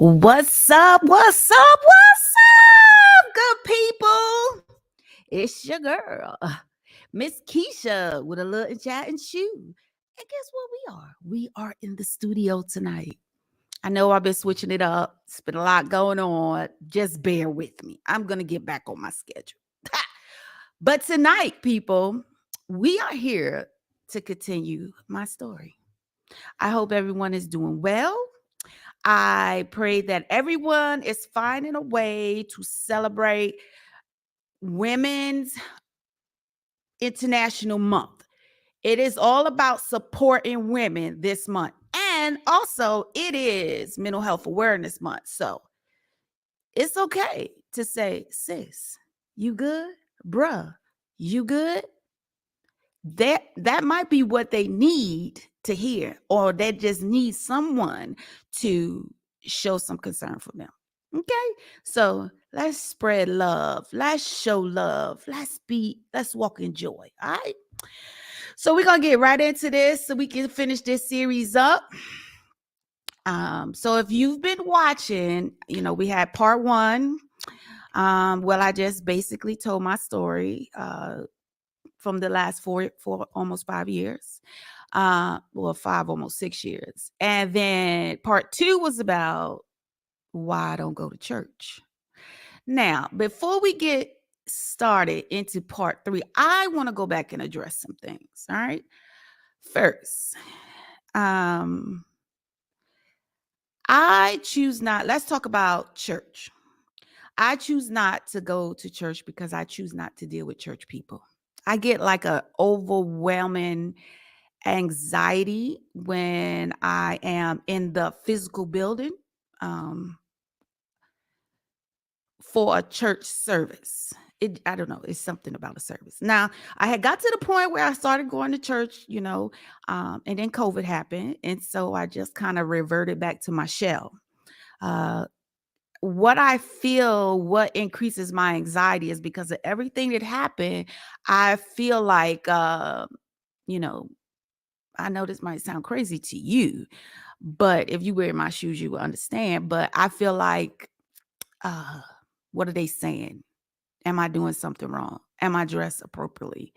What's up? What's up? What's up, good people? It's your girl, Miss Keisha, with a little chat and shoe. And guess what we are? We are in the studio tonight. I know I've been switching it up. It's been a lot going on. Just bear with me. I'm going to get back on my schedule. But tonight, people, we are here to continue my story. I hope everyone is doing well. I pray that everyone is finding a way to celebrate Women's International Month. It is all about supporting women this month. And also, it is Mental Health Awareness Month. So it's okay to say, sis, you good? Bruh, you good? That might be what they need to hear, or they just need someone to show some concern for them. Okay, so let's spread love, let's show love, let's walk in joy. All right, so we're gonna get right into this so we can finish this series up. So if you've been watching, we had part one. Well, I just basically told my story from the last four almost 5 years. Well, 5, almost 6 years. And then part two was about why I don't go to church. Now, before we get started into part three, I want to go back and address some things. All right. First, I choose not, let's talk about church. I choose not to go to church because I choose not to deal with church people. I get like a overwhelming anxiety when I am in the physical building for a church service. I don't know. It's something about a service. Now, I had got to the point where I started going to church, and then COVID happened. And so I just kind of reverted back to my shell. What I feel, what increases my anxiety is because of everything that happened. I feel like, I know this might sound crazy to you, but if you were in my shoes, you would understand. But I feel like, what are they saying? Am I doing something wrong? Am I dressed appropriately?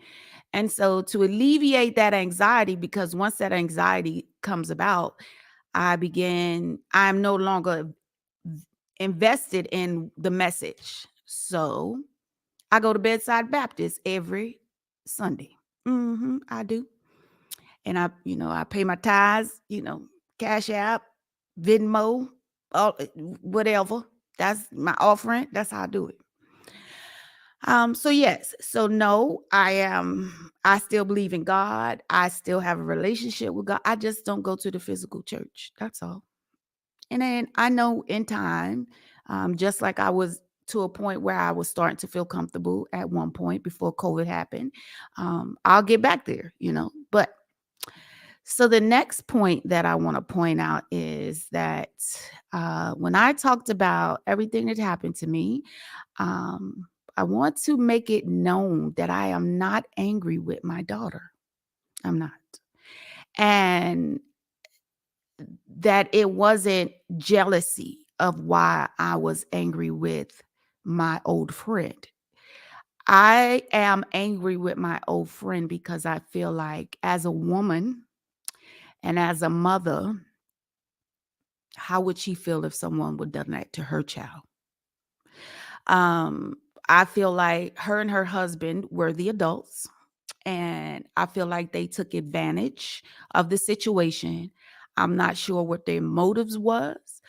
And so to alleviate that anxiety, because once that anxiety comes about, I'm no longer invested in the message. So I go to Bedside Baptist every Sunday. I do. And I pay my tithes, Cash App, Venmo, whatever. That's my offering. That's how I do it. So yes, so no, I still believe in God. I still have a relationship with God. I just don't go to the physical church. That's all. And then I know in time, just like I was to a point where I was starting to feel comfortable at one point before COVID happened, I'll get back there, But so the next point that I want to point out is that when I talked about everything that happened to me, I want to make it known that I am not angry with my daughter. I'm not. And that it wasn't jealousy of why I was angry with my old friend. I am angry with my old friend because I feel like as a woman and as a mother, how would she feel if someone would have done that to her child? I feel like her and her husband were the adults, and I feel like they took advantage of the situation. I'm not sure what their motives was,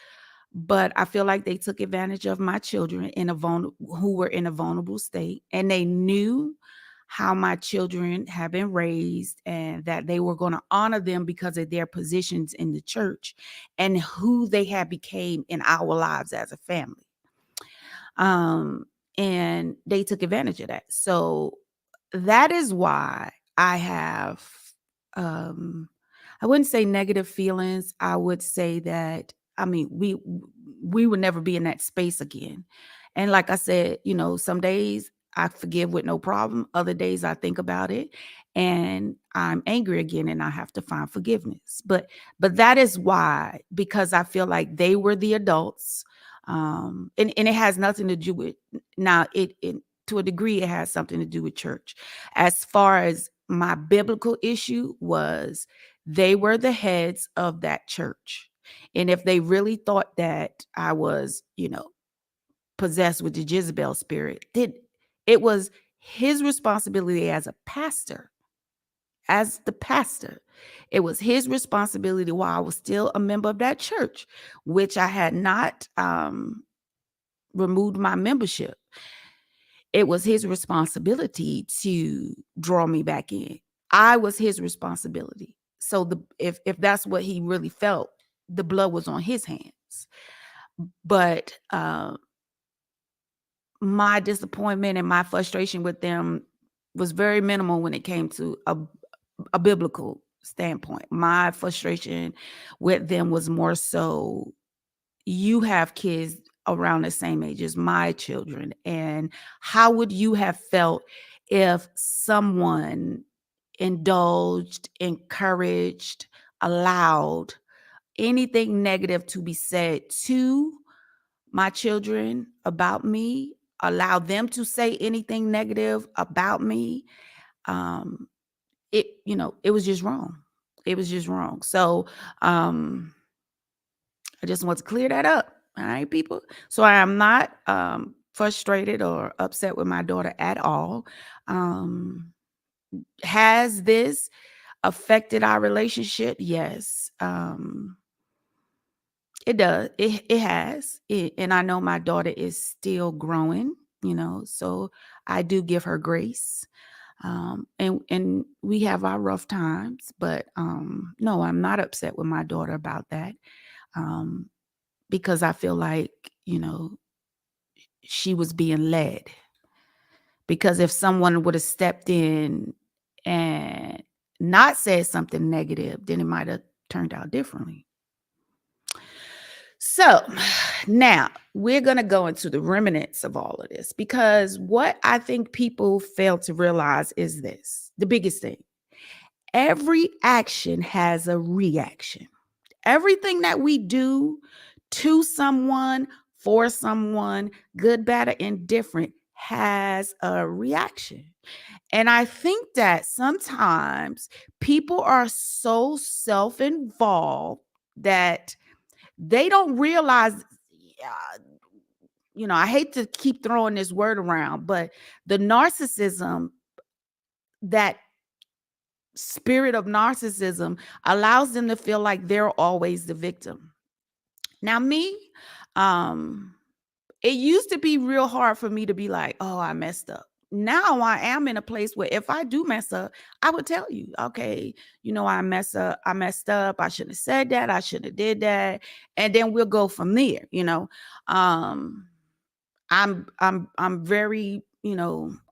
but I feel like they took advantage of my children who were in a vulnerable state, and they knew how my children have been raised and that they were going to honor them because of their positions in the church and who they had became in our lives as a family. And they took advantage of that. So that is why I have, I wouldn't say negative feelings. I would say that, we would never be in that space again. And like I said, some days I forgive with no problem. Other days I think about it. and I'm angry again and I have to find forgiveness. But that is why, because I feel like they were the adults. And it has nothing to do with, now it to a degree it has something to do with church. As far as my biblical issue was, they were the heads of that church. And if they really thought that I was, possessed with the Jezebel spirit, it was his responsibility as the pastor. It was his responsibility while I was still a member of that church, which I had not removed my membership. It was his responsibility to draw me back in. I was his responsibility. So if that's what he really felt, the blood was on his hands. But my disappointment and my frustration with them was very minimal when it came to a biblical standpoint. My frustration with them was more so, you have kids around the same age as my children, and how would you have felt if someone indulged, encouraged, allowed anything negative to be said to my children about me, allow them to say anything negative about me? um it was just wrong. It was just wrong. So I just want to clear that up. All right, people. So I am not frustrated or upset with my daughter at all. um has this affected our relationship? Yes. It does. It has. And I know my daughter is still growing, so I do give her grace. And we have our rough times, but no, I'm not upset with my daughter about that. Um, because I feel like, she was being led. Because if someone would have stepped in and not said something negative, then it might have turned out differently. So now we're going to go into the remnants of all of this, because what I think people fail to realize is this: the biggest thing, every action has a reaction. Everything that we do to someone, for someone, good, bad, or indifferent, has a reaction. And I think that sometimes people are so self involved that they don't realize. I hate to keep throwing this word around, but the narcissism, that spirit of narcissism, allows them to feel like they're always the victim. Now, me, um, it used to be real hard for me to be like, oh, I messed up. Now I am in a place where if I do mess up, I would tell you, okay, I messed up. I shouldn't have said that. I shouldn't have did that. And then we'll go from there. Um, I'm very,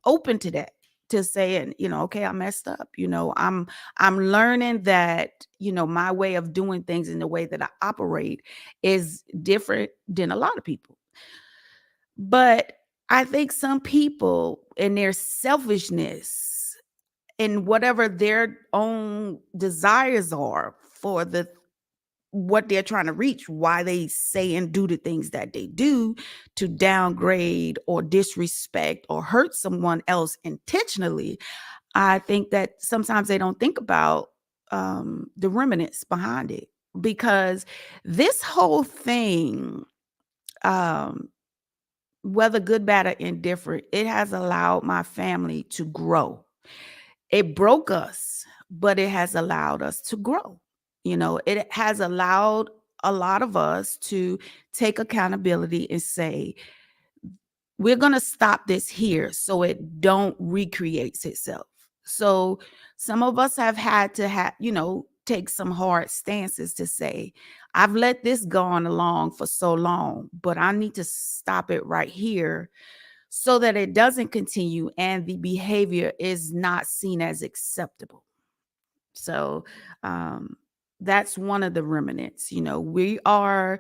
open to that, to saying, okay, I messed up. I'm learning that, my way of doing things and the way that I operate is different than a lot of people. But I think some people, in their selfishness and whatever their own desires are for what they're trying to reach, why they say and do the things that they do to downgrade or disrespect or hurt someone else intentionally, I think that sometimes they don't think about the remnants behind it. Because this whole thing, um, whether good, bad, or indifferent, it has allowed my family to grow. It broke us, but it has allowed us to grow. It has allowed a lot of us to take accountability and say, we're going to stop this here so it don't recreates itself. So some of us have had to take some hard stances to say, I've let this go on along for so long, but I need to stop it right here so that it doesn't continue and the behavior is not seen as acceptable. So that's one of the remnants. We're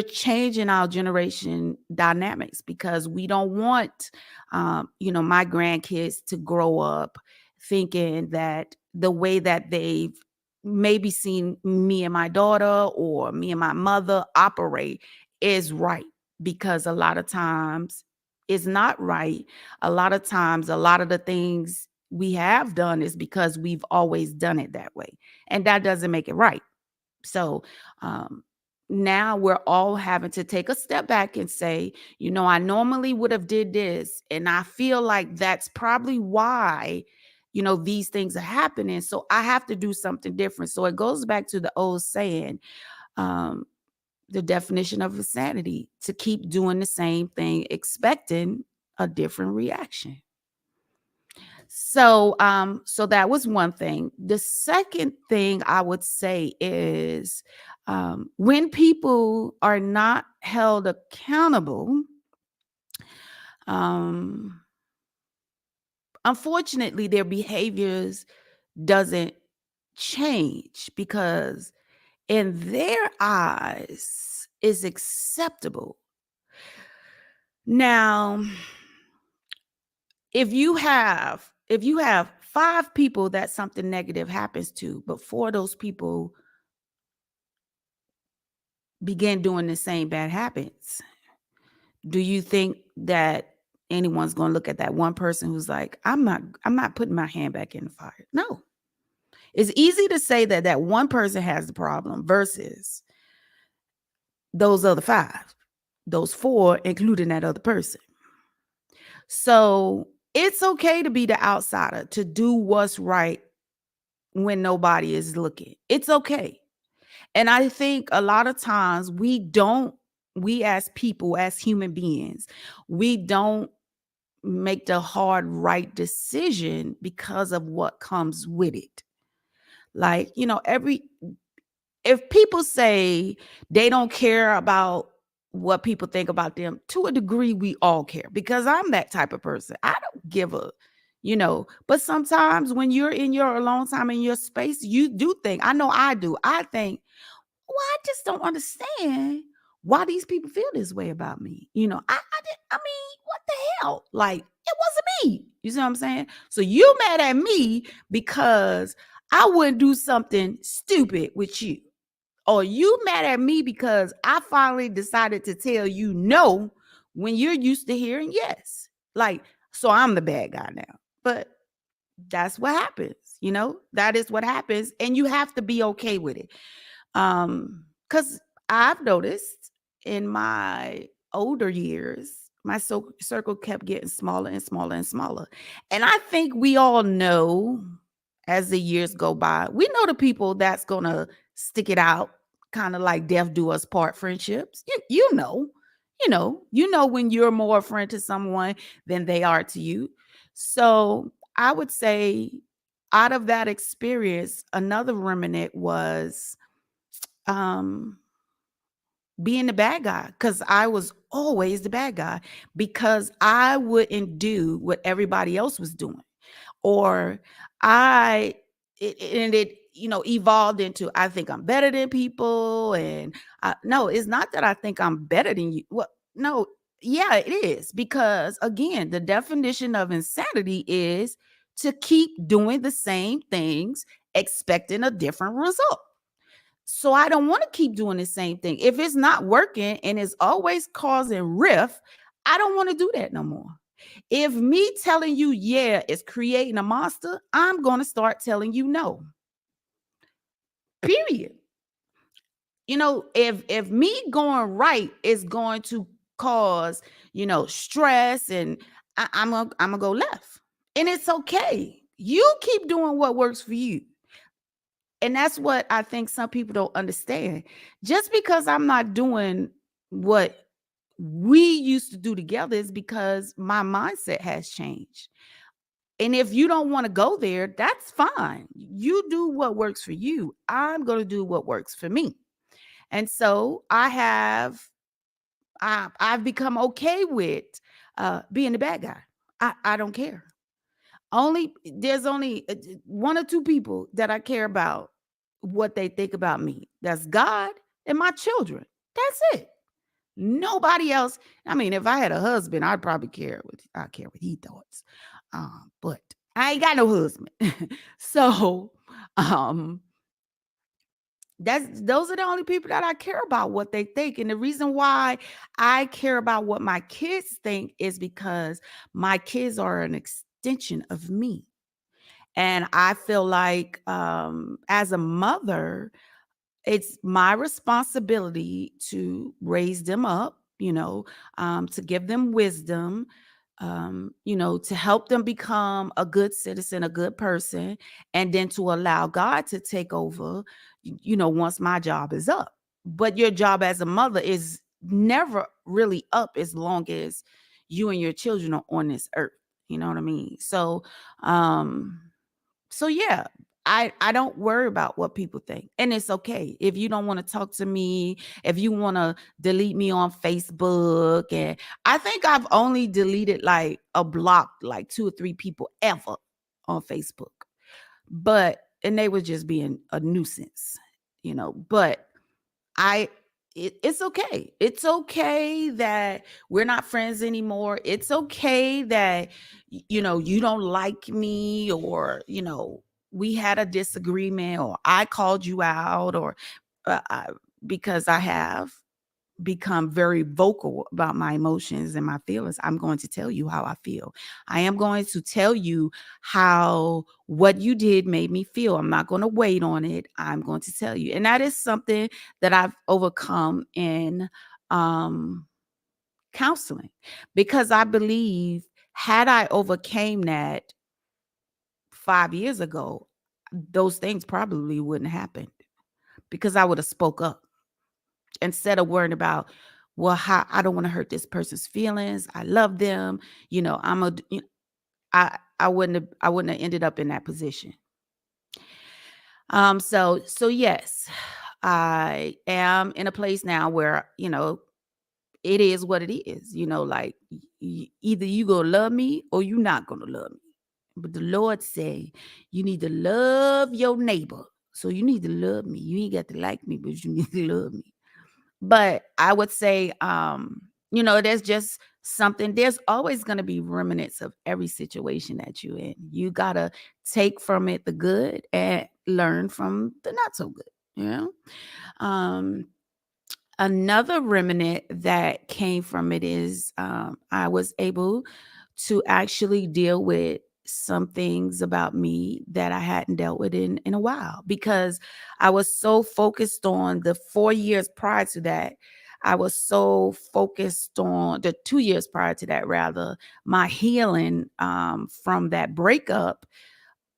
changing our generation dynamics because we don't want my grandkids to grow up thinking that the way that they've maybe seen me and my daughter or me and my mother operate is right, because a lot of times it's not right. A lot of times, a lot of the things we have done is because we've always done it that way, and that doesn't make it right. So um, now we're all having to take a step back and say, I normally would have did this, and I feel like that's probably why, these things are happening. So I have to do something different. So it goes back to the old saying, um, the definition of insanity: to keep doing the same thing, expecting a different reaction. So that was one thing. The second thing I would say is, when people are not held accountable, um, unfortunately, their behaviors doesn't change, because in their eyes is acceptable. Now, if you have 5 people that something negative happens to, but 4 of those people begin doing the same bad habits, do you think that anyone's going to look at that one person who's like, I'm not putting my hand back in the fire? No. It's easy to say that that one person has the problem versus those other 5, those 4, including that other person. So it's okay to be the outsider, to do what's right when nobody is looking. It's okay. And I think a lot of times we as people, as human beings, we don't make the hard right decision because of what comes with it. Like, if people say they don't care about what people think about them, to a degree, we all care, because I'm that type of person. I don't give but sometimes when you're in your alone time in your space, you do think, I know I do. I think, well, I just don't understand why these people feel this way about me. I mean, what the hell? Like, it wasn't me. You see what I'm saying? So you mad at me because I wouldn't do something stupid with you. Or you mad at me because I finally decided to tell you no when you're used to hearing yes. Like, so I'm the bad guy now. But that's what happens. That is what happens. And you have to be okay with it. Because I've noticed in my older years, my circle kept getting smaller and smaller and smaller. And I think we all know, as the years go by, we know the people that's gonna stick it out, kind of like death do us part friendships. You know when you're more a friend to someone than they are to you. So I would say, out of that experience, another remnant was um being the bad guy, because I was always the bad guy, because I wouldn't do what everybody else was doing, or I and it evolved into, I think I'm better than people. And no, it's not that I think I'm better than you. Well, no, yeah, it is, because again, the definition of insanity is to keep doing the same things expecting a different result. So I don't want to keep doing the same thing. If it's not working and it's always causing rift, I don't want to do that no more. If me telling you yeah is creating a monster, I'm going to start telling you no. Period. If me going right is going to cause, stress, and I'm gonna go left. And it's okay. You keep doing what works for you. And that's what I think some people don't understand. Just because I'm not doing what we used to do together is because my mindset has changed. And if you don't want to go there, that's fine. You do what works for you. I'm going to do what works for me. And so I've become okay with being the bad guy. I don't care. There's only 1 or 2 people that I care about what they think about me. That's God and my children. That's it. Nobody else. I mean, if I had a husband, I'd probably care what he thought. But I ain't got no husband. So, um, those are the only people that I care about what they think. And the reason why I care about what my kids think is because my kids are an extension of me. And I feel like as a mother, it's my responsibility to raise them up, to give them wisdom, to help them become a good citizen, a good person, and then to allow God to take over, once my job is up. But your job as a mother is never really up as long as you and your children are on this earth. You know what I mean? Um, so yeah, I don't worry about what people think. And it's okay. If you don't want to talk to me, if you want to delete me on Facebook, and I think I've only deleted like a block like 2 or 3 people ever on Facebook. But and they were just being a nuisance, but I it's okay. It's okay that we're not friends anymore. It's okay that you don't like me, or we had a disagreement, or I called you out, or because I have become very vocal about my emotions and my feelings. I'm going to tell you how I feel. I am going to tell you how what you did made me feel. I'm not going to wait on it. I'm going to tell you. And that is something that I've overcome in um counseling, because I believe had I overcame that 5 years ago, those things probably wouldn't happen, because I would have spoke up instead of worrying about, well, how I don't want to hurt this person's feelings. I love them. I'm a I wouldn't have ended up in that position. So yes, I am in a place now where, it is what it is. Like either you gonna love me or you not gonna love me. But the Lord say you need to love your neighbor. So you need to love me. You ain't got to like me, but you need to love me. But I would say, there's just something, there's always going to be remnants of every situation that you're in. You got to take from it the good and learn from the not so good, you know? Um, Another remnant that came from it is I was able to actually deal with some things about me that I hadn't dealt with in a while, because I was so focused on the 4 years prior to that. I was so focused on the 2 years prior to that, rather, my healing from that breakup,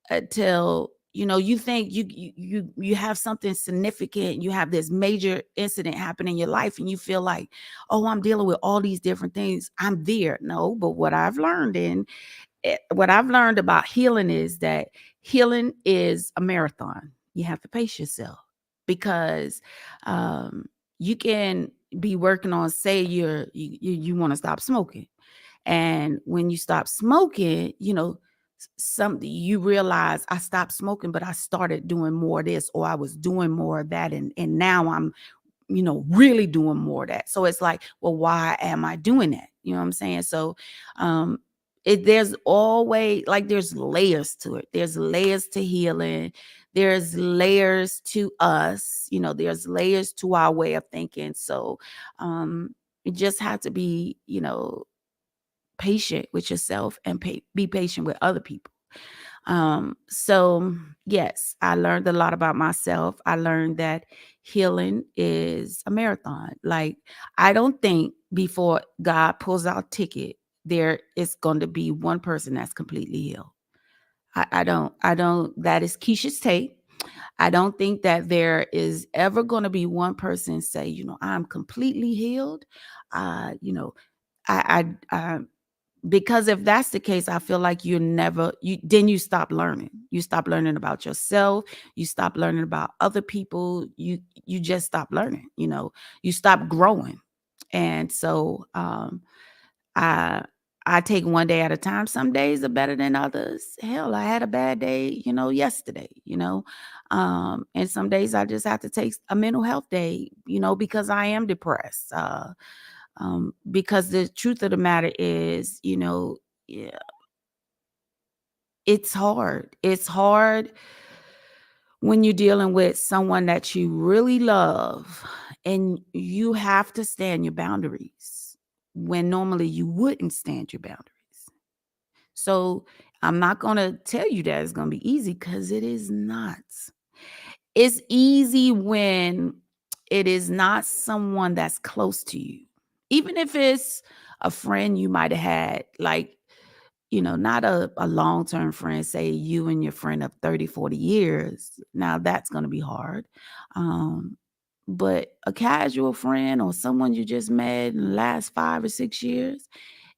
until you think you have something significant, you have this major incident happen in your life, and you feel like, oh, I'm dealing with all these different things, I'm there. No, but what I've learned about healing is that healing is a marathon. You have to pace yourself, because um you can be working on, say you want to stop smoking, and when you stop smoking, something you realize, I stopped smoking, but I started doing more of this, or I was doing more of that. And now I'm, really doing more of that. So it's like, well, why am I doing that? You know what I'm saying? So, um, there's always, like, there's layers to it. There's layers to healing. There's layers to us, there's layers to our way of thinking. So, you just have to be, patient with yourself and be patient with other people. So yes, I learned a lot about myself. I learned that healing is a marathon. Like, I don't think before God pulls out a ticket, there is going to be one person that's completely healed. I don't, that is Keisha's take. I don't think that there is ever going to be one person say, I'm completely healed. You know, I because if that's the case, I feel like you stop learning. You stop learning about yourself. You stop learning about other people. You just stop learning, you stop growing. And so I I take one day at a time. Some days are better than others. Hell, I had a bad day, yesterday, and some days I just have to take a mental health day, because I am depressed. Because the truth of the matter is, yeah, It's hard. It's hard when you're dealing with someone that you really love and you have to stand your boundaries when normally you wouldn't stand your boundaries. So I'm not going to tell you that it's going to be easy because it is not. It's easy when it is not someone that's close to you. Even if it's a friend you might have had, like, not a long-term friend, say you and your friend of 30, 40 years. Now that's going to be hard. Um, but a casual friend or someone you just met in the last 5 or 6 years,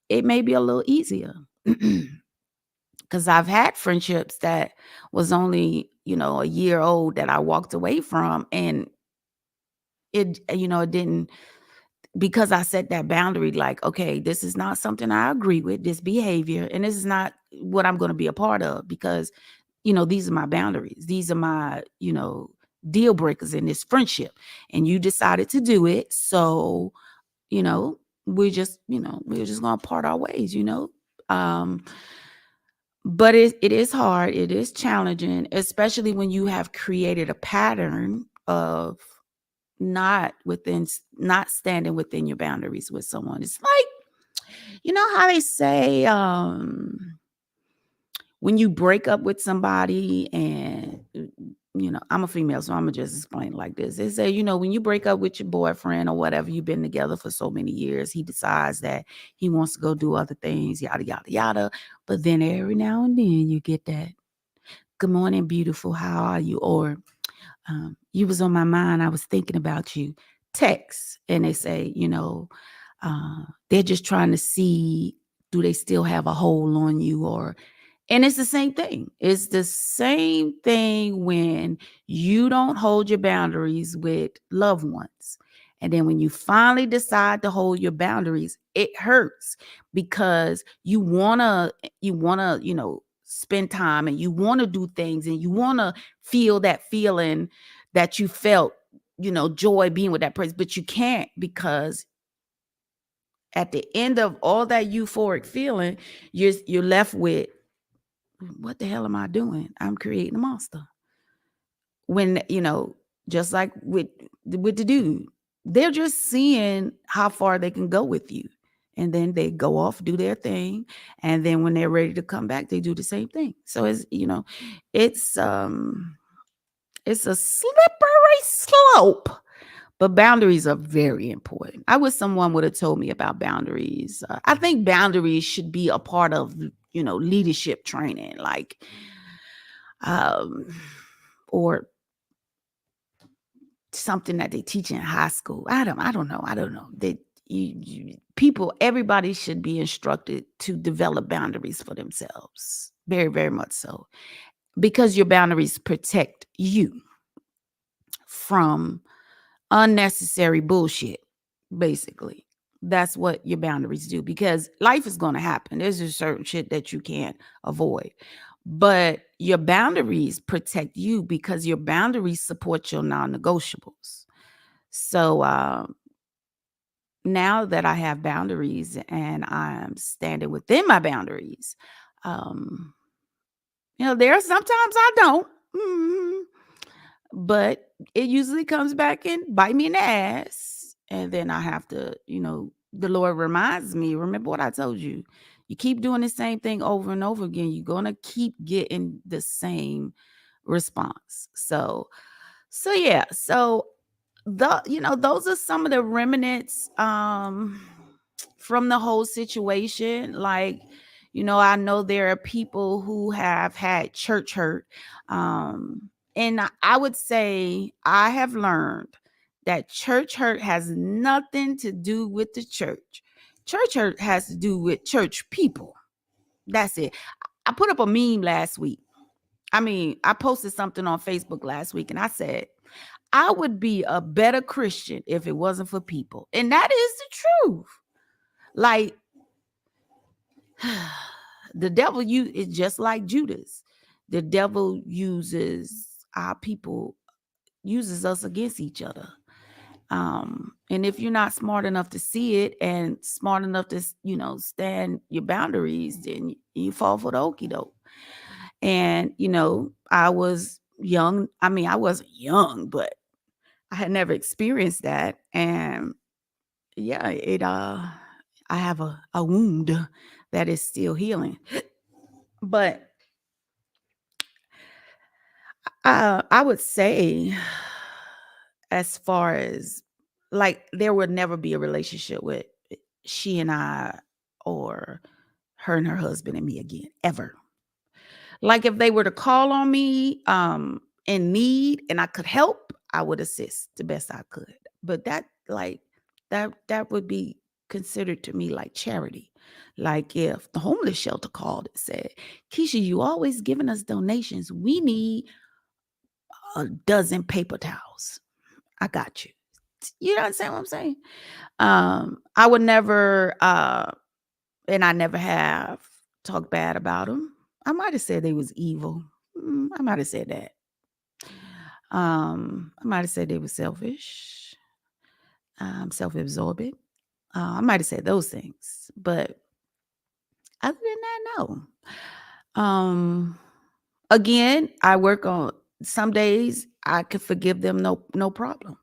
it may be a little easier. Because I've had friendships that was only, a year old that I walked away from. And it didn't, because I set that boundary, like, okay, this is not something I agree with, this behavior, and this is not what I'm going to be a part of because, these are my boundaries. These are my, deal breakers in this friendship. And you decided to do it. So, you know, we're just going to part our ways. Um, but it is hard. It is challenging, especially when you have created a pattern of not standing within your boundaries with someone. It's like, how they say, when you break up with somebody and I'm a female, so I'm gonna just explain it like this. They say, when you break up with your boyfriend or whatever, you've been together for so many years, he decides that he wants to go do other things, yada yada yada. But then every now and then you get that, "Good morning, beautiful, how are you?" Or "You was on my mind, I was thinking about you," text. And they say, they're just trying to see, do they still have a hold on you? And it's the same thing. It's the same thing when you don't hold your boundaries with loved ones. And then when you finally decide to hold your boundaries, it hurts because you wanna, spend time and you want to do things and you want to feel that feeling that you felt, joy being with that person, but you can't because at the end of all that euphoric feeling, you're left with, what the hell am I doing? I'm creating a monster. When, just like with the dude, they're just seeing how far they can go with you. And then they go off, do their thing. And then when they're ready to come back, they do the same thing. So it's it's a slippery slope. But boundaries are very important. I wish someone would have told me about boundaries. I think boundaries should be a part of, leadership training, like, um, or something that they teach in high school. I don't know. Everybody should be instructed to develop boundaries for themselves. Very, very much so. Because your boundaries protect you from unnecessary bullshit, basically. That's what your boundaries do because life is going to happen. There's just certain shit that you can't avoid. But your boundaries protect you because your boundaries support your non-negotiables. So now that I have boundaries and I'm standing within my boundaries, um, there are sometimes I don't. Mhm. But it usually comes back and bite me in the ass. And then I have to, the Lord reminds me, remember what I told you. You keep doing the same thing over and over again, you're gonna keep getting the same response. So yeah, so those are some of the remnants from the whole situation. Like, I know there are people who have had church hurt. And I would say I have learned that church hurt has nothing to do with the church. Church hurt has to do with church people. That's it. I put up a meme last week. I posted something on Facebook last week and I said, I would be a better Christian if it wasn't for people. And that is the truth. Like, the devil is just like Judas. The devil uses our people, uses us against each other. And if you're not smart enough to see it and smart enough to, stand your boundaries, then you fall for the okie doke. And, I was young. I mean, I wasn't young, but I had never experienced that. And yeah, I have a wound that is still healing. But I would say, as far as like, there would never be a relationship with she and I, or her and her husband and me again, ever. Like, if they were to call on me, in need and I could help, I would assist the best I could. But that would be considered to me like charity. Like, if the homeless shelter called and said, "Keisha, you always giving us donations. We need a dozen paper towels. I got you." You understand what I'm saying? I would never, and I never have, talked bad about them. I might have said they was evil. I might have said that. I might have said they were selfish, self-absorbed. I might have said those things, but other than that, no. Again, I work on some days I could forgive them, no problem.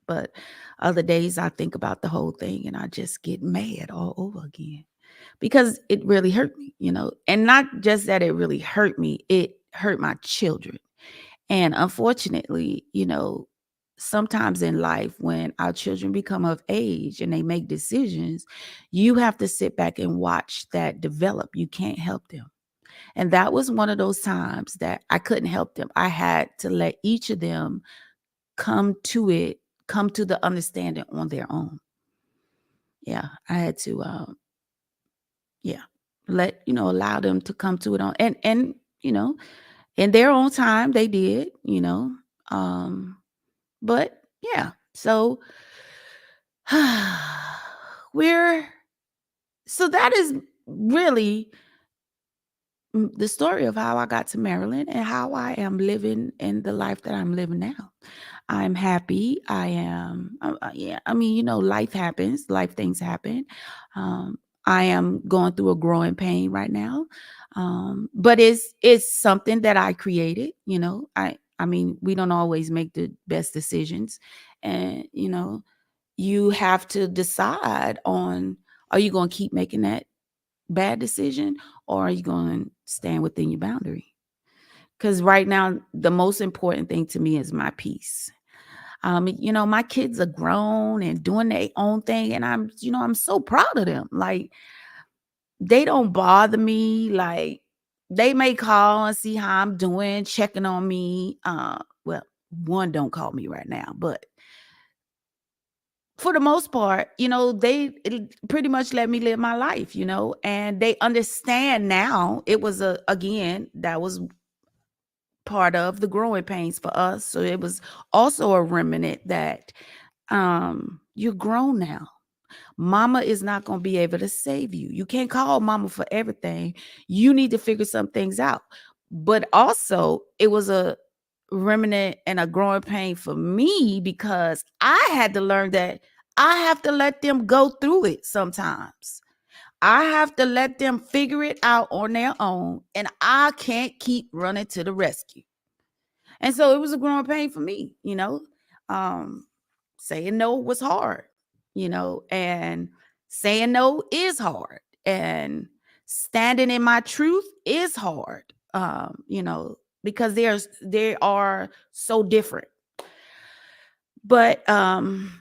But other days I think about the whole thing and I just get mad all over again because it really hurt me, and not just that it really hurt me, it hurt my children. And unfortunately, sometimes in life, when our children become of age and they make decisions, you have to sit back and watch that develop. You can't help them. And that was one of those times that I couldn't help them. I had to let each of them come to it, come to the understanding on their own. Yeah, I had to, yeah, allow them to come to it on, and in their own time, they did, um, but yeah, so we're so that is really the story of how I got to Maryland and how I am living in the life that I'm living now. I'm happy. I am, yeah. I mean, life happens, life things happen. Um, I am going through a growing pain right now, but it's something that I created. I mean, we don't always make the best decisions, and you have to decide on, are you going to keep making that bad decision, or are you going to stand within your boundary? Because right now, the most important thing to me is my peace. My kids are grown and doing their own thing, and I'm so proud of them. Like, they don't bother me. Like, they may call and see how I'm doing, checking on me. Well, one don't call me right now, but for the most part, they pretty much let me live my life, and they understand now. It was again, that was part of the growing pains for us. So it was also a remnant that, you're grown now. Mama is not going to be able to save you. You can't call mama for everything. You need to figure some things out. But also, it was a remnant and a growing pain for me because I had to learn that I have to let them go through it sometimes. I have to let them figure it out on their own, and I can't keep running to the rescue. And so it was a growing pain for me, Um, saying no was hard, and saying no is hard. And standing in my truth is hard. Because they are so different. But I'm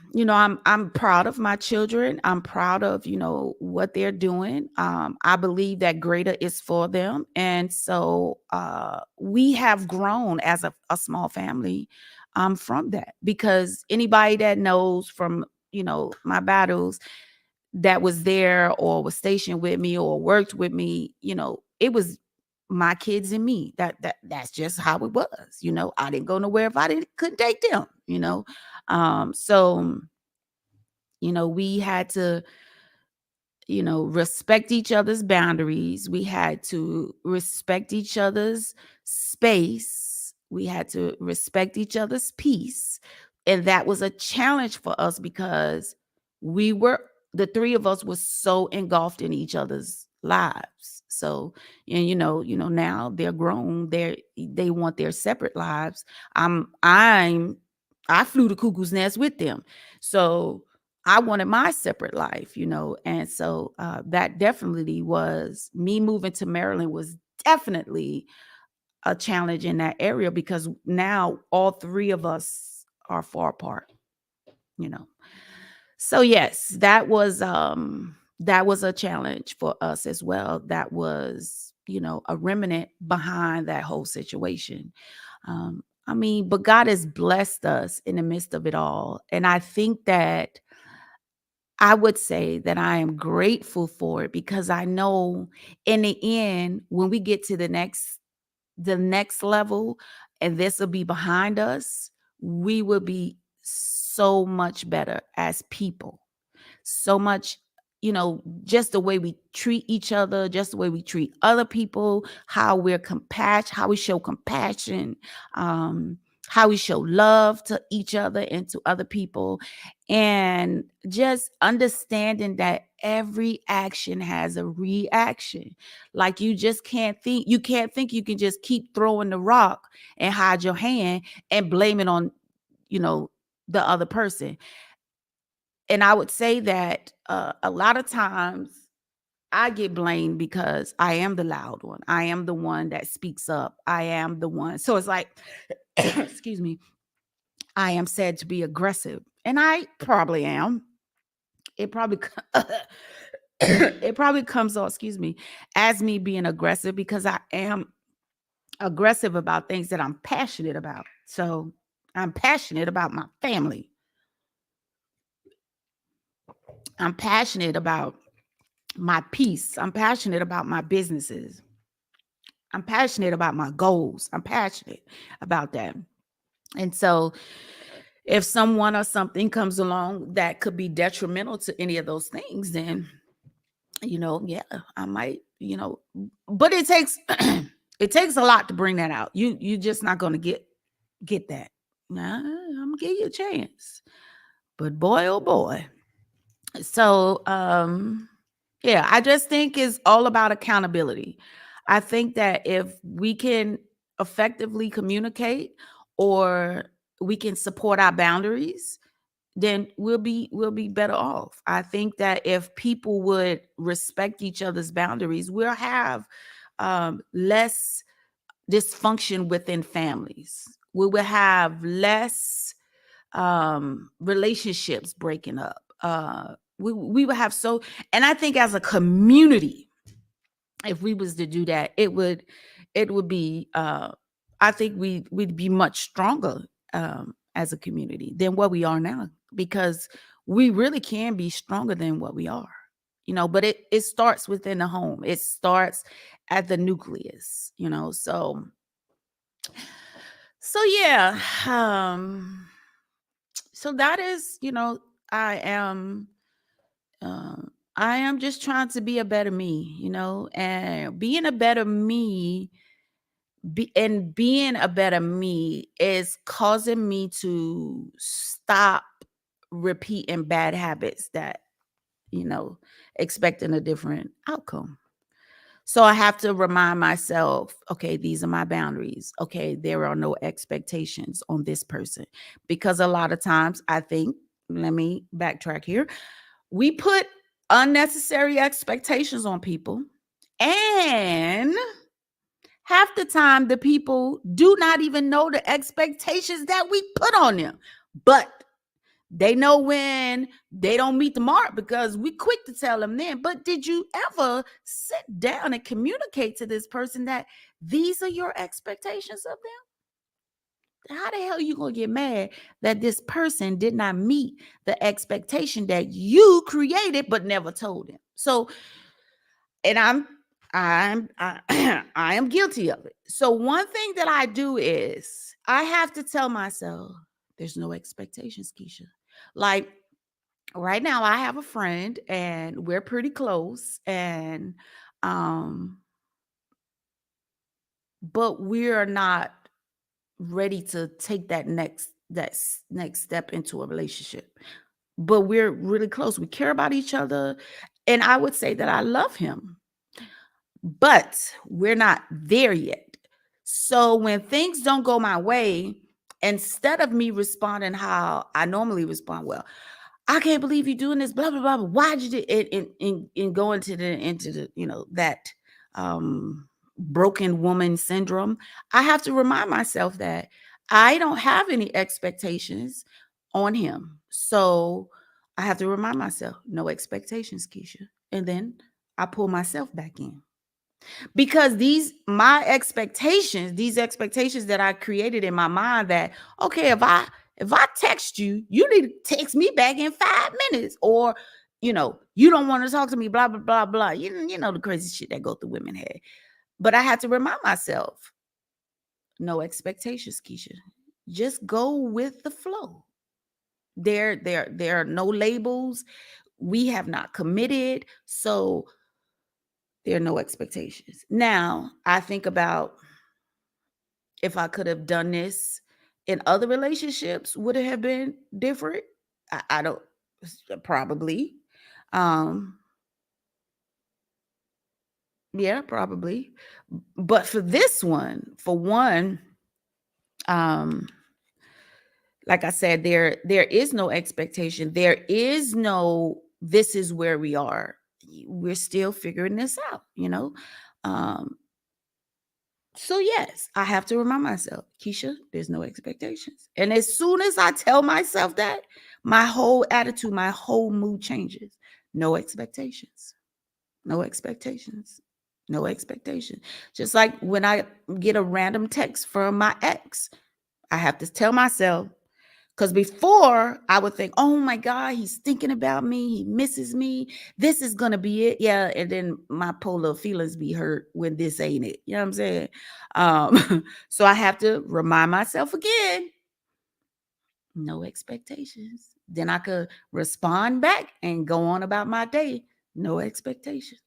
proud of my children. I'm proud of, what they're doing. I believe that greater is for them. And so we have grown as a small family from that, because anybody that knows from, my battles, that was there or was stationed with me or worked with me, it was my kids and me. That's just how it was. I didn't go nowhere if I couldn't take them. So we had to, respect each other's boundaries. We had to respect each other's space. We had to respect each other's peace. And that was a challenge for us because the three of us were so engulfed in each other's lives. So, and now they're grown. They want their separate lives. I'm I flew the cuckoo's nest with them. So I wanted my separate life, and so that definitely was me moving to Maryland was definitely a challenge in that area because now all three of us are far apart, you know. So yes, that was a challenge for us as well. That was, a remnant behind that whole situation. I mean, but God has blessed us in the midst of it all. And I think that I would say that I am grateful for it because I know in the end, when we get to the next level and this will be behind us, we will be so much better as people. So much, just the way we treat each other, just the way we treat other people, how we show compassion, um, how we show love to each other and to other people, and just understanding that every action has a reaction. Like you can't think you can just keep throwing the rock and hide your hand and blame it on, you know, the other person. And I would say that a lot of times I get blamed because I am the loud one. I am the one that speaks up. I am the one. So it's like, excuse me, I am said to be aggressive. And I probably am. It probably it probably comes off, excuse me, as me being aggressive because I am aggressive about things that I'm passionate about. So I'm passionate about my family. I'm passionate about my peace. I'm passionate about my businesses. I'm passionate about my goals. I'm passionate about that. And so if someone or something comes along that could be detrimental to any of those things, then, yeah, I might, but it takes it takes a lot to bring that out. You just not gonna get that. Nah, I'm gonna give you a chance. But boy, oh boy. So yeah, I just think it's all about accountability. I think that if we can effectively communicate or we can support our boundaries, then we'll be better off. I think that if people would respect each other's boundaries, we'll have less dysfunction within families. We will have less relationships breaking up. We would have so, and I think as a community, if we was to do that, it would be I think we'd be much stronger as a community than what we are now because we really can be stronger than what we are. But it starts within the home. It starts at the nucleus, so yeah. So that is, I am I am just trying to be a better me, and being a better me, and being a better me is causing me to stop repeating bad habits that, you know, expecting a different outcome. So I have to remind myself, okay, these are my boundaries. Okay, there are no expectations on this person. Because a lot of times I think, let me backtrack here, we put unnecessary expectations on people. And half the time, the people do not even know the expectations that we put on them. But they know when they don't meet the mark because we quick to tell them then. But did you ever sit down and communicate to this person that these are your expectations of them? How the hell are you going to get mad that this person did not meet the expectation that you created but never told them? So, and I am guilty of it. So one thing that I do is I have to tell myself there's no expectations, Keisha. Like right now I have a friend and we're pretty close, and um but we're not ready to take that next step into a relationship. But we're really close. We care about each other, and I would say that I love him. but we're not there yet. So when things don't go my way, instead of me responding how I normally respond, well, I can't believe you're doing this, blah blah blah. Why'd you do it? And go into the that broken woman syndrome? I have to remind myself that I don't have any expectations on him. So I have to remind myself, no expectations, Keisha. And then I pull myself back in. Because these expectations that I created in my mind that, okay, if I text you, you need to text me back in 5 minutes, or you don't want to talk to me, blah blah blah blah. You know the crazy shit that go through women head. But I had to remind myself, no expectations, Keisha. Just go with the flow. There are no labels. We have not committed, so there are no expectations. Now I think about, if I could have done this in other relationships, would it have been different? I don't, probably. Um, yeah, probably. But for this one, for one, um, like I said, there is no expectation. There is no, this is where we are. We're still figuring this out. Um, So yes, I have to remind myself, Keisha, there's no expectations. And as soon as I tell myself that, my whole attitude, my whole mood changes. No expectations. No expectations. No expectation. Just like when I get a random text from my ex, I have to tell myself, because before I would think, oh my God, he's thinking about me. He misses me. This is going to be it. Yeah. And then my polar feelings be hurt when this ain't it. You know what I'm saying? So I have to remind myself again, no expectations. Then I could respond back and go on about my day. No expectations.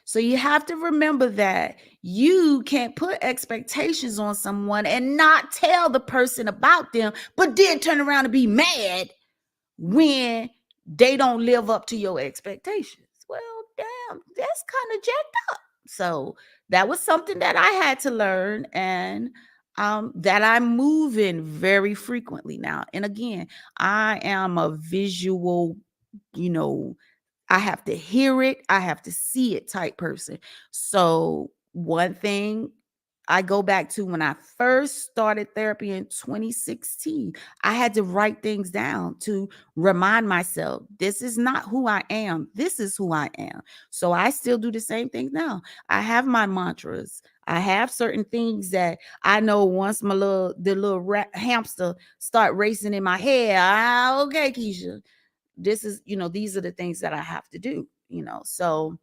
So you have to remember that you can't put expectations on someone and not tell the person about them, but then turn around and be mad when they don't live up to your expectations. Well, damn, that's kind of jacked up. So that was something that I had to learn, and that I'm moving very frequently now. And again, I am a visual, you know, I have to hear it, I have to see it type person. So one thing I go back to when I first started therapy in 2016, I had to write things down to remind myself, this is not who I am. This is who I am. So I still do the same thing now. I have my mantras. I have certain things that I know once the little hamster start racing in my head. Okay, Keisha, this is, these are the things that I have to do. So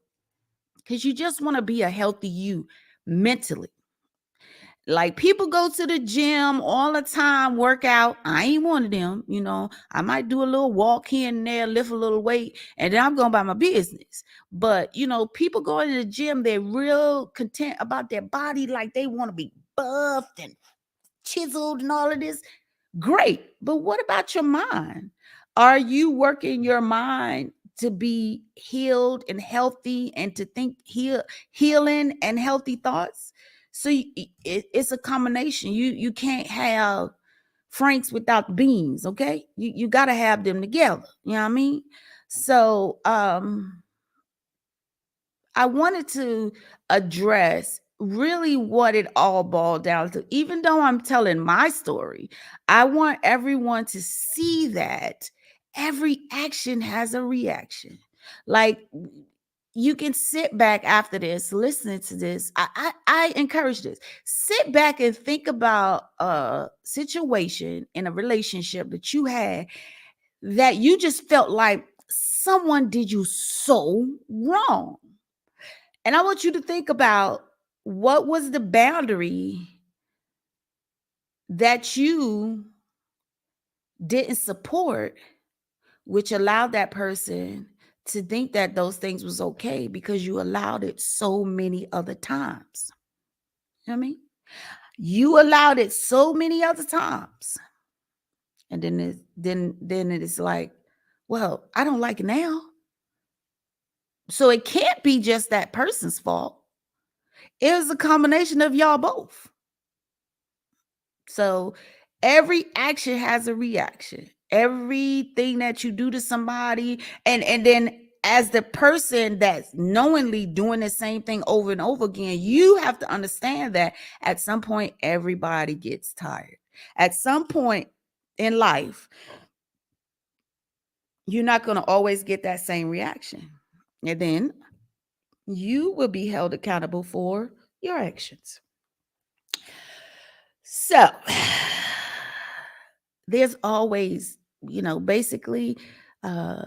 because you just want to be a healthy you mentally. Like, people go to the gym all the time, work out. I ain't one of them. I might do a little walk here and there, lift a little weight, and then I'm going about my business. But people going to the gym, they're real content about their body, like they want to be buffed and chiseled and all of this. Great. But what about your mind? Are you working your mind to be healed and healthy, and to think healing and healthy thoughts? So it's a combination. You can't have Franks without beans, okay? You got to have them together. You know what I mean? So I wanted to address really what it all boiled down to. Even though I'm telling my story, I want everyone to see that every action has a reaction. Like, you can sit back after this, listening to this. I encourage this. Sit back and think about a situation in a relationship that you had that you just felt like someone did you so wrong. And I want you to think about, what was the boundary that you didn't support, which allowed that person to think that those things was okay because you allowed it so many other times. You know what I mean? You allowed it so many other times. And then it is like, well, I don't like it now. So it can't be just that person's fault. It was a combination of y'all both. So every action has a reaction. Everything that you do to somebody, and then as the person that's knowingly doing the same thing over and over again, you have to understand that at some point everybody gets tired. At some point in life, you're not going to always get that same reaction. And then you will be held accountable for your actions. So there's always, basically, uh,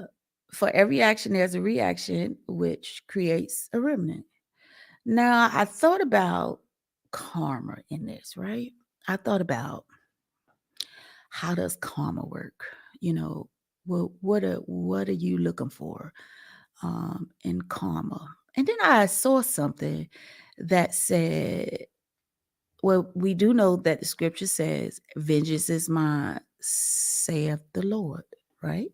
for every action, there's a reaction, which creates a remnant. Now, I thought about karma in this, right? I thought about how does karma work? You know, what are you looking for in karma? And then I saw something that said, well, we do know that the scripture says, vengeance is mine, saith the Lord, right?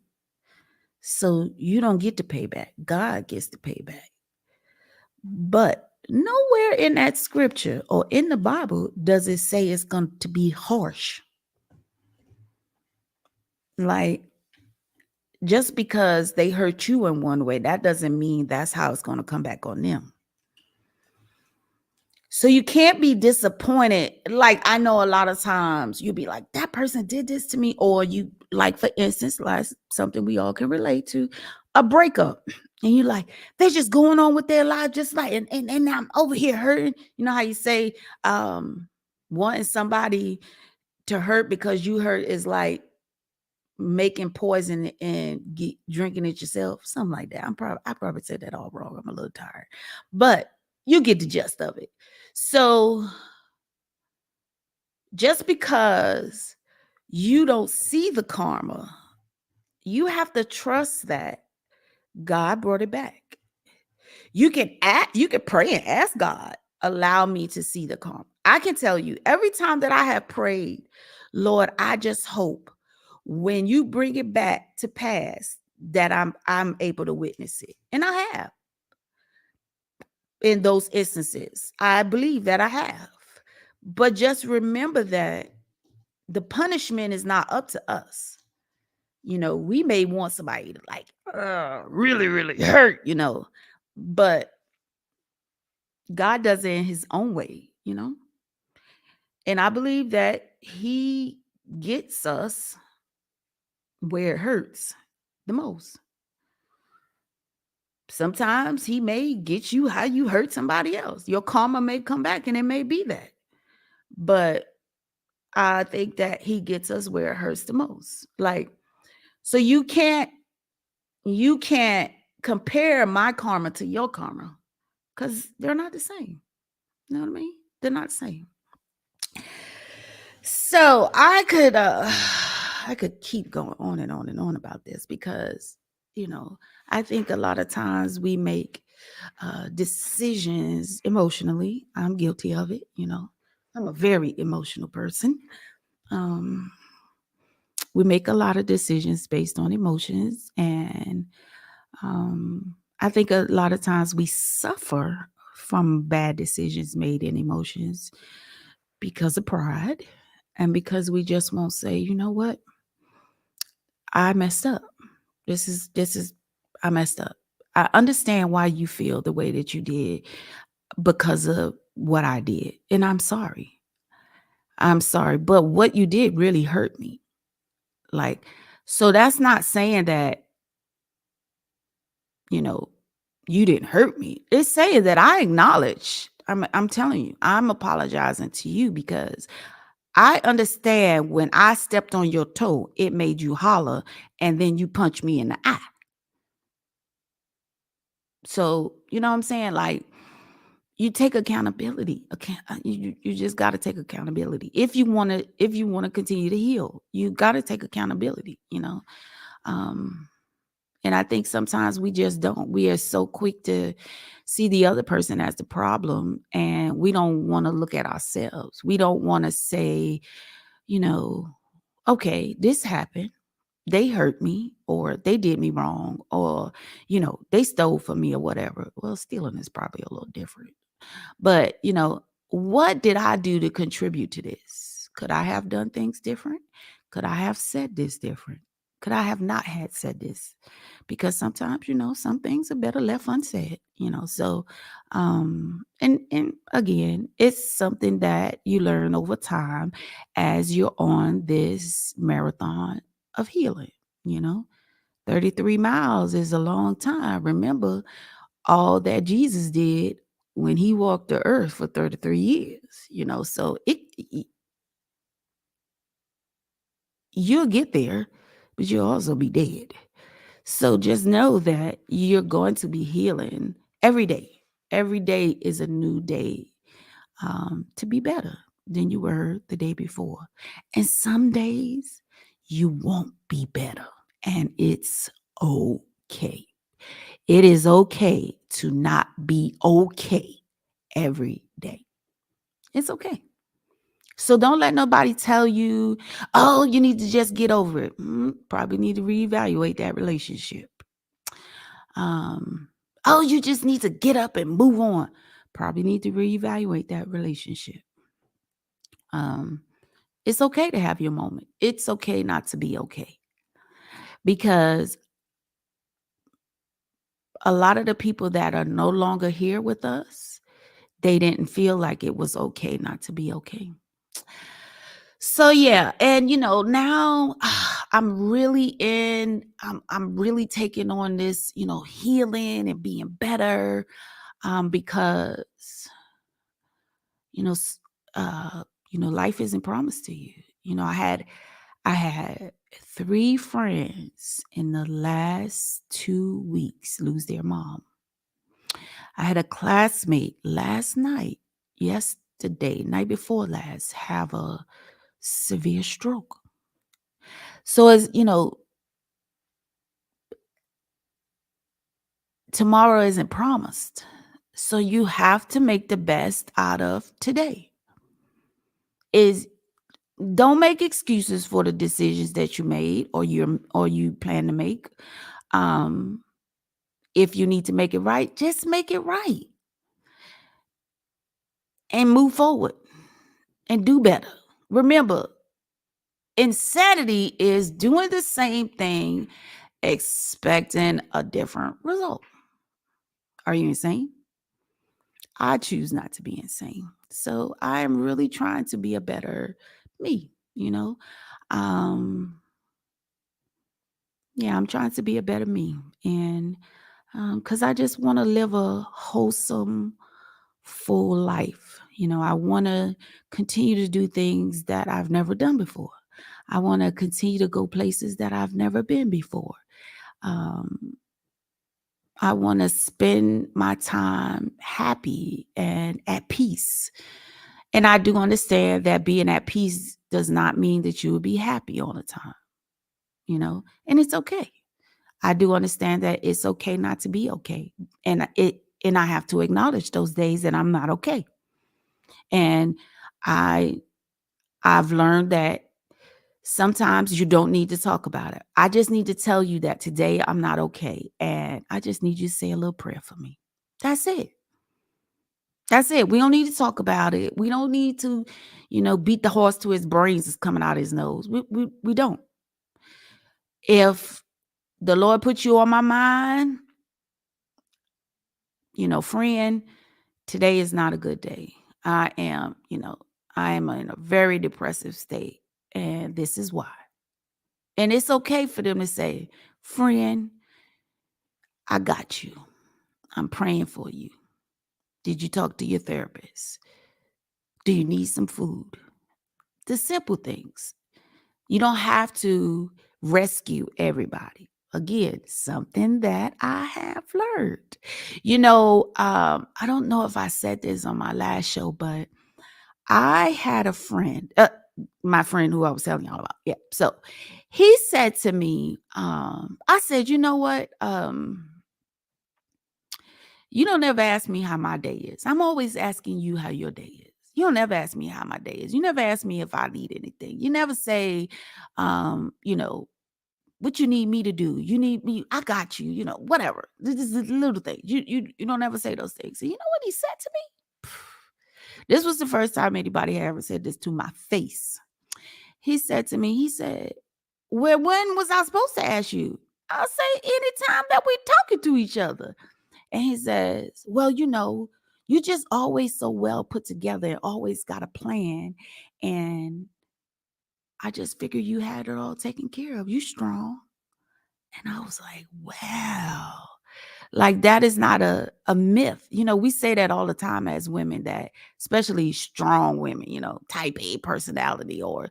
So you don't get to pay back. God gets to pay back. But nowhere in that scripture or in the Bible does it say it's going to be harsh. Like, just because they hurt you in one way, that doesn't mean that's how it's going to come back on them. So you can't be disappointed. Like, I know a lot of times you'll be like, that person did this to me. Or you, like, for instance, like something we all can relate to, a breakup. And you're like, they're just going on with their life, just like, and I'm over here hurting. You know how you say wanting somebody to hurt because you hurt is like making poison and drinking it yourself, something like that. I probably said that all wrong. I'm a little tired, but you get the gist of it. So just because you don't see the karma, you have to trust that God brought it back. You can pray and ask God, allow me to see the karma. I can tell you, every time that I have prayed, Lord, I just hope when you bring it back to pass that I'm able to witness it. And I have in those instances. I believe that I have. But just remember that the punishment is not up to us. We may want somebody to like really, really hurt, but God does it in his own way. And I believe that he gets us where it hurts the most. Sometimes he may get you how you hurt somebody else. Your karma may come back and it may be that. But I think that he gets us where it hurts the most. Like, so you can't compare my karma to your karma because they're not the same. You know what I mean? They're not the same. So I could keep going on and on and on about this because I think a lot of times we make decisions emotionally. I'm guilty of it. I'm a very emotional person. Um, we make a lot of decisions based on emotions, and I think a lot of times we suffer from bad decisions made in emotions because of pride and because we just won't say, you know what, I messed up. This is I messed up. I understand why you feel the way that you did because of what I did. And I'm sorry. I'm sorry. But what you did really hurt me. Like, so that's not saying that, you know, you didn't hurt me. It's saying that I acknowledge. I'm telling you, I'm apologizing to you because I understand when I stepped on your toe, it made you holler and then you punch me in the eye. So, you know what I'm saying? Like, you take accountability. You just got to take accountability. If you want to continue to heal, you got to take accountability. Um and I think sometimes we just don't. We are so quick to see the other person as the problem and we don't want to look at ourselves. We don't want to say, you know, okay, this happened. They hurt me or they did me wrong or, they stole from me or whatever. Well, stealing is probably a little different. But, what did I do to contribute to this? Could I have done things different? Could I have said this different? Could I have not had said this? Because sometimes, some things are better left unsaid, So, and again, it's something that you learn over time as you're on this marathon of healing, you know. 33 miles is a long time. Remember all that Jesus did when he walked the earth for 33 years, so you'll get there, but you'll also be dead. So just know that you're going to be healing every day. Every day is a new day to be better than you were the day before. And some days you won't be better, and it's okay. It is okay to not be okay every day. It's okay. So don't let nobody tell you, oh, you need to just get over it. Probably need to reevaluate that relationship. Um, oh, you just need to get up and move on. Probably need to reevaluate that relationship. Um, it's okay to have your moment. It's okay not to be okay. Because a lot of the people that are no longer here with us, they didn't feel like it was okay not to be okay. So yeah, and now I'm really taking on this, healing and being better because you know s- uh life isn't promised to you. I had 3 friends in the last 2 weeks lose their mom. I had a classmate last night, yesterday, night before last, have a severe stroke. So as tomorrow isn't promised. So you have to make the best out of today. Is Don't make excuses for the decisions that you made or you plan to make. Um if you need to make it right, just make it right and move forward and do better. Remember, insanity is doing the same thing expecting a different result. Are you insane? I choose not to be insane. So I am really trying to be a better me. Um, yeah, I'm trying to be a better me. And because I just want to live a wholesome, full life. I want to continue to do things that I've never done before. I want to continue to go places that I've never been before. Um, I want to spend my time happy and at peace. And I do understand that being at peace does not mean that you will be happy all the time, and it's okay. I do understand that it's okay not to be okay. And I have to acknowledge those days that I'm not okay. And I I've learned that sometimes you don't need to talk about it. I just need to tell you that today I'm not okay. And I just need you to say a little prayer for me. That's it. That's it. We don't need to talk about it. We don't need to, beat the horse to his brains is coming out his nose. We don't. If the Lord put you on my mind, friend, today is not a good day. I am in a very depressive state. And this is why. And it's okay for them to say, friend, I got you. I'm praying for you. Did you talk to your therapist? Do you need some food? The simple things. You don't have to rescue everybody. Again, something that I have learned. I don't know if I said this on my last show, but I had a friend, my friend who I was telling y'all about. Yeah. So he said to me, I said, you know what? You don't ever ask me how my day is. I'm always asking you how your day is. You don't ever ask me how my day is. You never ask me if I need anything. You never say, you know, what you need me to do. You need me, I got you, whatever. This is the little thing. You don't ever say those things. And you know what he said to me? This was the first time anybody had ever said this to my face. He said to me, he said, "Well, when was I supposed to ask you?" I'll say, "Anytime that we talking to each other." And he says, "Well, you just always so well put together and always got a plan. And I just figured you had it all taken care of. You strong." And I was like, wow. Like that is not a myth. We say that all the time as women, that especially strong women, type A personality, or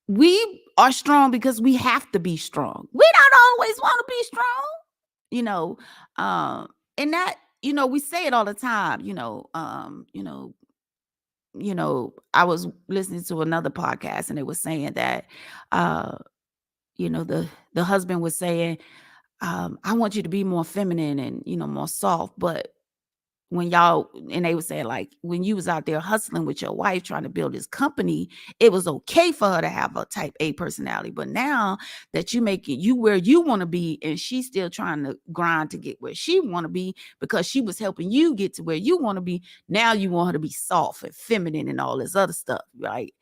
we are strong because we have to be strong. We don't always want to be strong, you know. Um, and that, we say it all the time, I was listening to another podcast and it was saying that uh, the husband was saying, I want you to be more feminine and, more soft. But when y'all, and they would say, like, when you was out there hustling with your wife trying to build this company, it was okay for her to have a type A personality. But now that you make it you where you want to be, and she's still trying to grind to get where she want to be because she was helping you get to where you want to be, now you want her to be soft and feminine and all this other stuff, right?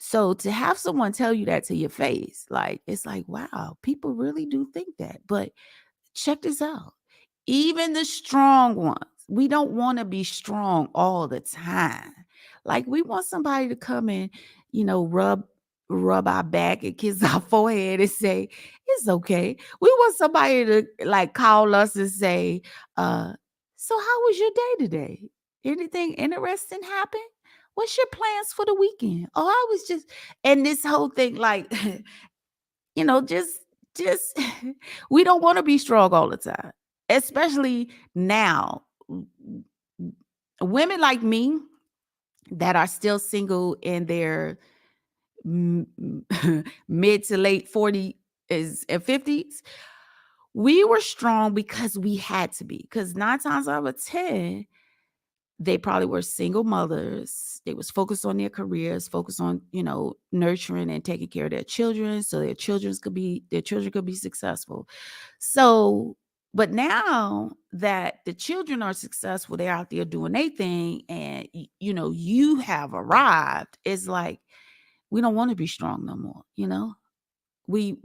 So to have someone tell you that to your face, like, it's like, wow, people really do think that. But check this out. Even the strong ones, we don't want to be strong all the time. Like, we want somebody to come and, rub our back and kiss our forehead and say, it's okay. We want somebody to like call us and say, so how was your day today? Anything interesting happen? What's your plans for the weekend? Oh, I was just, and this whole thing, like, just we don't want to be strong all the time, especially now. Women like me that are still single in their mid to late 40s and 50s, we were strong because we had to be. Because 9 times out of 10, they probably were single mothers. They was focused on their careers, focused on, nurturing and taking care of their children so their children could be successful. So, but now that the children are successful, they're out there doing their thing, and you have arrived. It's like we don't want to be strong no more. We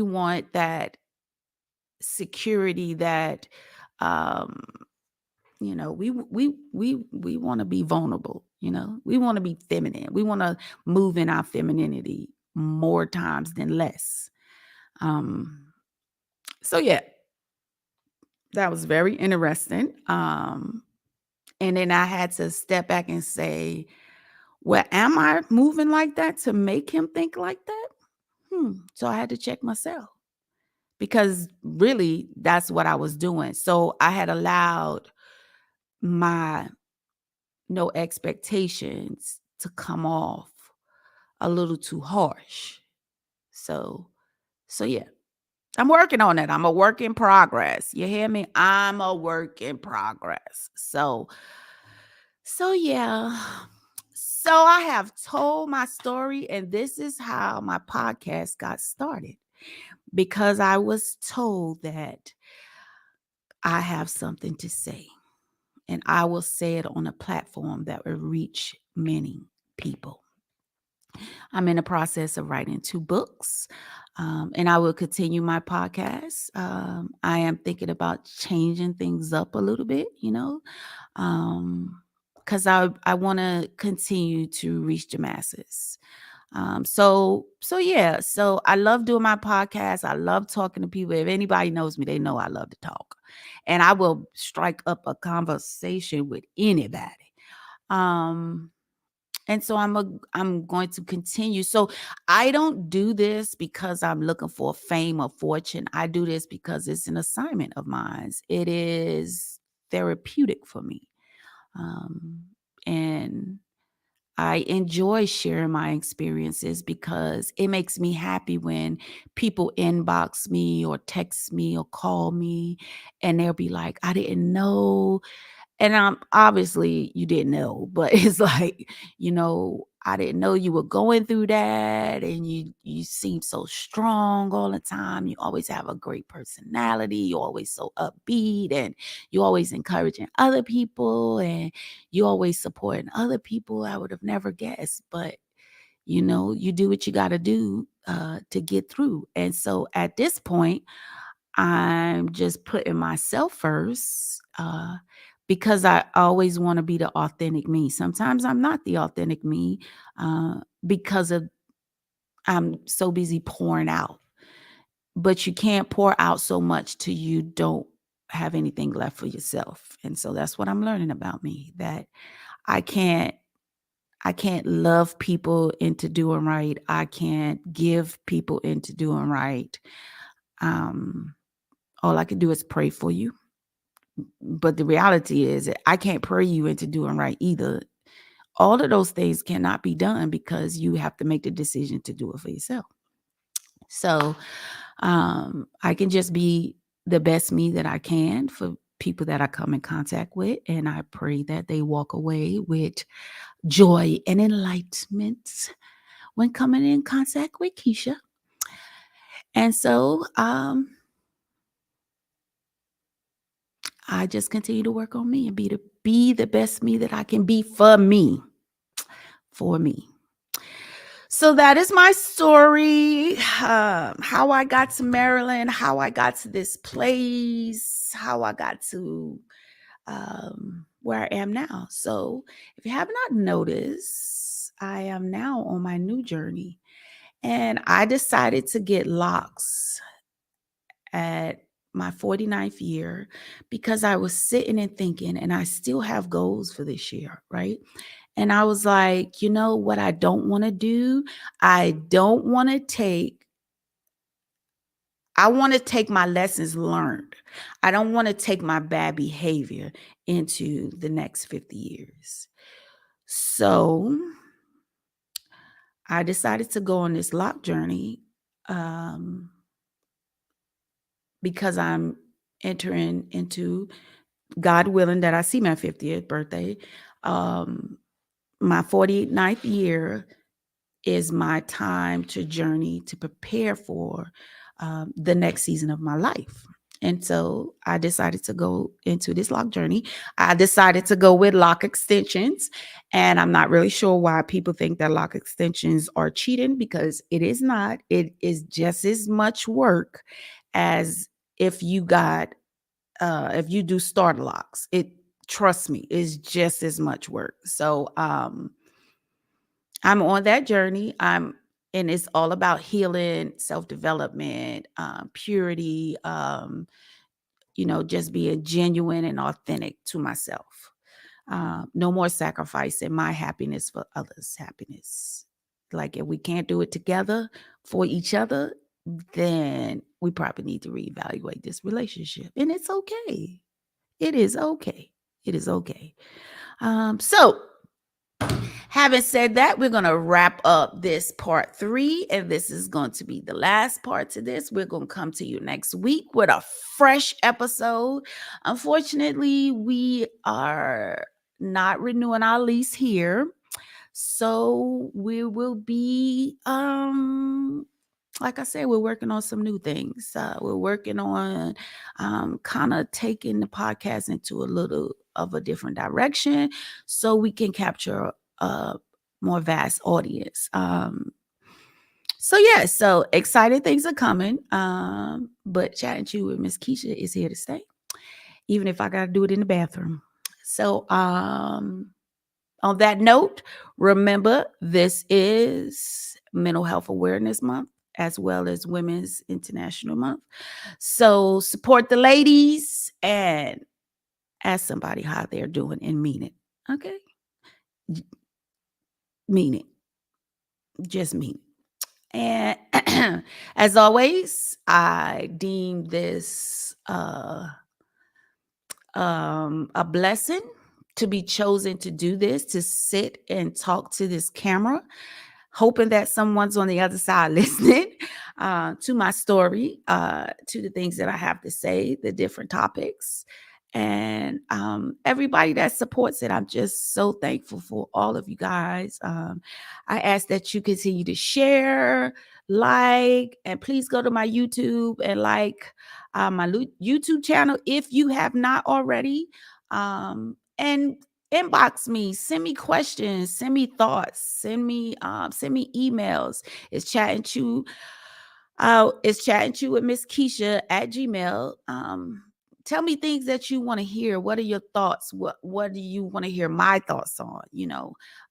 want that security, that um we want to be vulnerable. We want to be feminine. We want to move in our femininity more times than less. um so yeah, that was very interesting. And then I had to step back and say, well, am I moving like that to make him think like that? So I had to check myself, because really that's what I was doing. So I had allowed my no expectations to come off a little too harsh. So yeah, I'm working on it. I'm a work in progress. You hear me? I'm a work in progress. So yeah. So I have told my story, and this is how my podcast got started, because I was told that I have something to say, and I will say it on a platform that will reach many people. I'm in the process of writing 2 books, and I will continue my podcast. I am thinking about changing things up a little bit, because I want to continue to reach the masses. So yeah, so I love doing my podcast. I love talking to people. If anybody knows me, they know I love to talk, and I will strike up a conversation with anybody. Um, and so I'm going to continue. So I don't do this because I'm looking for fame or fortune. I do this because it's an assignment of mine. It is therapeutic for me. Um, and I enjoy sharing my experiences because it makes me happy when people inbox me or text me or call me, and they'll be like, I didn't know. And obviously you didn't know, but it's like, I didn't know you were going through that, and you seem so strong all the time. You always have a great personality. You're always so upbeat, and you're always encouraging other people, and you're always supporting other people. I would have never guessed, but you do what you got to do to get through. And so at this point, I'm just putting myself first because I always want to be the authentic me. Sometimes I'm not the authentic me because of I'm so busy pouring out. But you can't pour out so much till you don't have anything left for yourself. And so that's what I'm learning about me, that I can't I can't love people into doing right. I can't give people into doing right. Um, all I can do is pray for you. But the reality is I can't pray you into doing right either. All of those things cannot be done because you have to make the decision to do it for yourself. So I can just be the best me that I can for people that I come in contact with. And I pray that they walk away with joy and enlightenment when coming in contact with Keisha. And so I just continue to work on me and be the best me that I can be for me. For me. So that is my story. How I got to Maryland, how I got to this place, how I got to where I am now. So if you have not noticed, I am now on my new journey. And I decided to get locks at my 49th year because I was sitting and thinking, and I still have goals for this year, right? And I was like, you know what I don't want to do? I don't want to take I want to take my lessons learned. I don't want to take my bad behavior into the next 50 years. So I decided to go on this lock journey um, because I'm entering into, God willing, that I see my 50th birthday. My 49th year is my time to journey to prepare for the next season of my life. And so I decided to go into this lock journey. I decided to go with lock extensions. And I'm not really sure why people think that lock extensions are cheating, because it is not. It is just as much work as if you got if you do starter locks. It, trust me, is just as much work. So I'm on that journey. And it's all about healing, self-development, purity, just being genuine and authentic to myself. No more sacrificing my happiness for others' happiness. Like, if we can't do it together for each other, then we probably need to reevaluate this relationship. And it's okay. It is okay. It is okay. So having said that, we're going to wrap up this part 3, and this is going to be the last part to this. We're going to come to you next week with a fresh episode. Unfortunately, we are not renewing our lease here. So we will be like I said, we're working on some new things. We're working on kind of taking the podcast into a little of a different direction so we can capture a more vast audience. So exciting things are coming. But chatting to you with Miss Keisha is here to stay, even if I got to do it in the bathroom. So on that note, remember, this is Mental Health Awareness Month as well as Women's International Month. So support the ladies and ask somebody how they're doing and mean it. Okay? Mean it. Just mean it. And as always, I deem this a blessing to be chosen to do this, to sit and talk to this camera, hoping that someone's on the other side listening to my story, to the things that I have to say, the different topics. and everybody that supports it. I'm just so thankful for all of you guys. I ask that you continue to share, like, and please go to my YouTube and like my YouTube channel if you have not already. And inbox me, send me questions, send me thoughts, send me emails. It's chatting to with Miss Keisha at Gmail. Tell me things that you want to hear. What are your thoughts? What do you want to hear my thoughts on?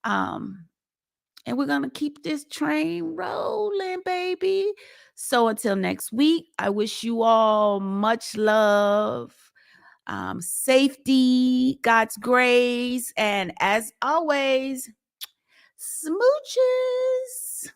And we're gonna keep this train rolling, baby. So until next week, I wish you all much love, safety, God's grace, and as always, smooches.